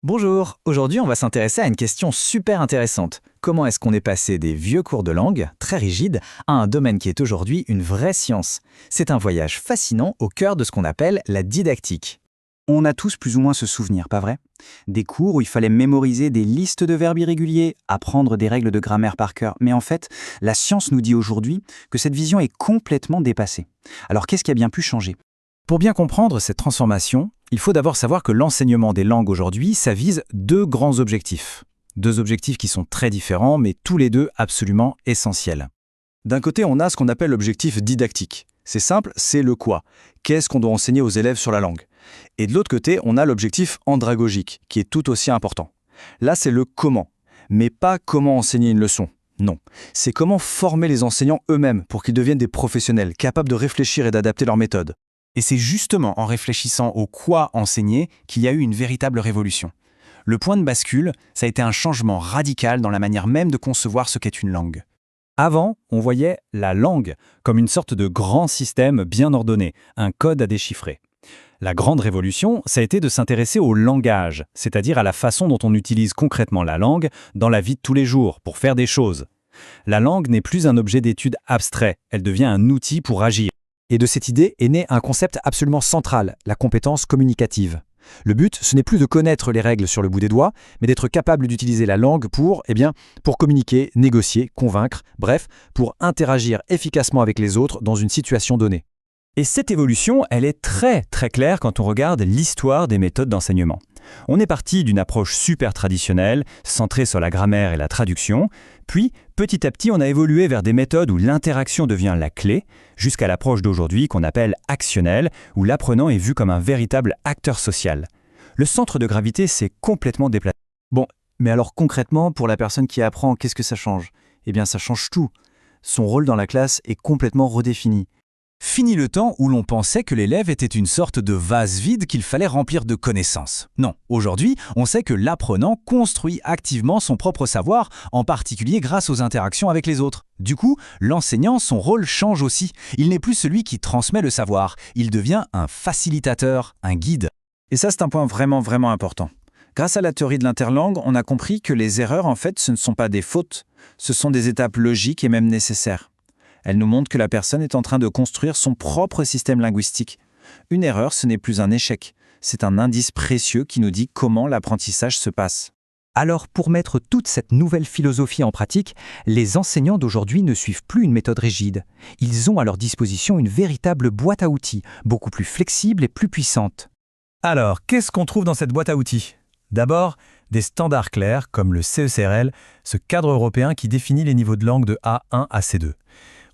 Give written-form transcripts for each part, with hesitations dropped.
Bonjour, aujourd'hui on va s'intéresser à une question super intéressante. Comment est-ce qu'on est passé des vieux cours de langue, très rigides, à un domaine qui est aujourd'hui une vraie science? C'est un voyage fascinant au cœur de ce qu'on appelle la didactique. On a tous plus ou moins ce souvenir, pas vrai? Des cours où il fallait mémoriser des listes de verbes irréguliers, apprendre des règles de grammaire par cœur. Mais en fait, la science nous dit aujourd'hui que cette vision est complètement dépassée. Alors qu'est-ce qui a bien pu changer? Pour bien comprendre cette transformation, il faut d'abord savoir que l'enseignement des langues aujourd'hui, ça vise deux grands objectifs. Deux objectifs qui sont très différents, mais tous les deux absolument essentiels. D'un côté, on a ce qu'on appelle l'objectif didactique. C'est simple, c'est le quoi. Qu'est-ce qu'on doit enseigner aux élèves sur la langue? Et de l'autre côté, on a l'objectif andragogique, qui est tout aussi important. Là, c'est le comment, mais pas comment enseigner une leçon. Non, c'est comment former les enseignants eux-mêmes pour qu'ils deviennent des professionnels, capables de réfléchir et d'adapter leurs méthodes. Et c'est justement en réfléchissant au quoi enseigner qu'il y a eu une véritable révolution. Le point de bascule, ça a été un changement radical dans la manière même de concevoir ce qu'est une langue. Avant, on voyait la langue comme une sorte de grand système bien ordonné, un code à déchiffrer. La grande révolution, ça a été de s'intéresser au langage, c'est-à-dire à la façon dont on utilise concrètement la langue dans la vie de tous les jours, pour faire des choses. La langue n'est plus un objet d'étude abstrait, elle devient un outil pour agir. Et de cette idée est né un concept absolument central, la compétence communicative. Le but, ce n'est plus de connaître les règles sur le bout des doigts, mais d'être capable d'utiliser la langue pour communiquer, négocier, convaincre, bref, pour interagir efficacement avec les autres dans une situation donnée. Et cette évolution, elle est très claire quand on regarde l'histoire des méthodes d'enseignement. On est parti d'une approche super traditionnelle, centrée sur la grammaire et la traduction, puis petit à petit on a évolué vers des méthodes où l'interaction devient la clé, jusqu'à l'approche d'aujourd'hui qu'on appelle actionnelle, où l'apprenant est vu comme un véritable acteur social. Le centre de gravité s'est complètement déplacé. Bon, mais alors concrètement, pour la personne qui apprend, qu'est-ce que ça change? Eh bien ça change tout. Son rôle dans la classe est complètement redéfini. Fini le temps où l'on pensait que l'élève était une sorte de vase vide qu'il fallait remplir de connaissances. Non, aujourd'hui, on sait que l'apprenant construit activement son propre savoir, en particulier grâce aux interactions avec les autres. Du coup, l'enseignant, son rôle change aussi. Il n'est plus celui qui transmet le savoir, il devient un facilitateur, un guide. Et ça, c'est un point vraiment important. Grâce à la théorie de l'interlangue, on a compris que les erreurs, en fait, ce ne sont pas des fautes, ce sont des étapes logiques et même nécessaires. Elle nous montre que la personne est en train de construire son propre système linguistique. Une erreur, ce n'est plus un échec. C'est un indice précieux qui nous dit comment l'apprentissage se passe. Alors, pour mettre toute cette nouvelle philosophie en pratique, les enseignants d'aujourd'hui ne suivent plus une méthode rigide. Ils ont à leur disposition une véritable boîte à outils, beaucoup plus flexible et plus puissante. Alors, qu'est-ce qu'on trouve dans cette boîte à outils? D'abord, des standards clairs comme le CECRL, ce cadre européen qui définit les niveaux de langue de A1 à C2.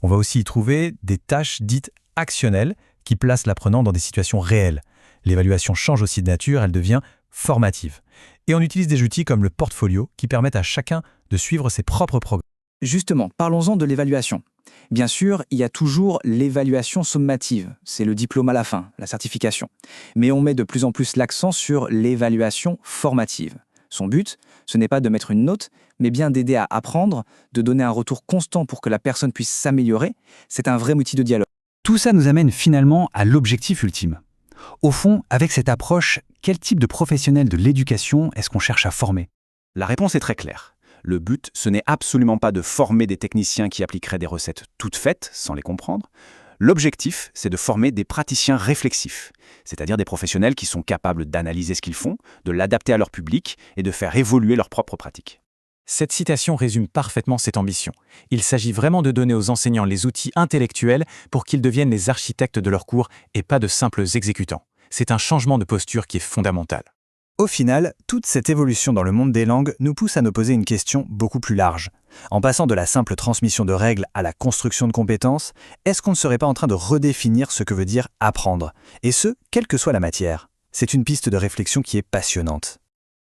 On va aussi y trouver des tâches dites actionnelles qui placent l'apprenant dans des situations réelles. L'évaluation change aussi de nature, elle devient formative. Et on utilise des outils comme le portfolio qui permettent à chacun de suivre ses propres progrès. Justement, parlons-en de l'évaluation. Bien sûr, il y a toujours l'évaluation sommative, c'est le diplôme à la fin, la certification. Mais on met de plus en plus l'accent sur l'évaluation formative. Son but, ce n'est pas de mettre une note, mais bien d'aider à apprendre, de donner un retour constant pour que la personne puisse s'améliorer. C'est un vrai outil de dialogue. Tout ça nous amène finalement à l'objectif ultime. Au fond, avec cette approche, quel type de professionnel de l'éducation est-ce qu'on cherche à former? La réponse est très claire. Le but, ce n'est absolument pas de former des techniciens qui appliqueraient des recettes toutes faites, sans les comprendre. L'objectif, c'est de former des praticiens réflexifs, c'est-à-dire des professionnels qui sont capables d'analyser ce qu'ils font, de l'adapter à leur public et de faire évoluer leurs propres pratiques. Cette citation résume parfaitement cette ambition. Il s'agit vraiment de donner aux enseignants les outils intellectuels pour qu'ils deviennent les architectes de leurs cours et pas de simples exécutants. C'est un changement de posture qui est fondamental. Au final, toute cette évolution dans le monde des langues nous pousse à nous poser une question beaucoup plus large. En passant de la simple transmission de règles à la construction de compétences, est-ce qu'on ne serait pas en train de redéfinir ce que veut dire apprendre? Et ce, quelle que soit la matière. C'est une piste de réflexion qui est passionnante.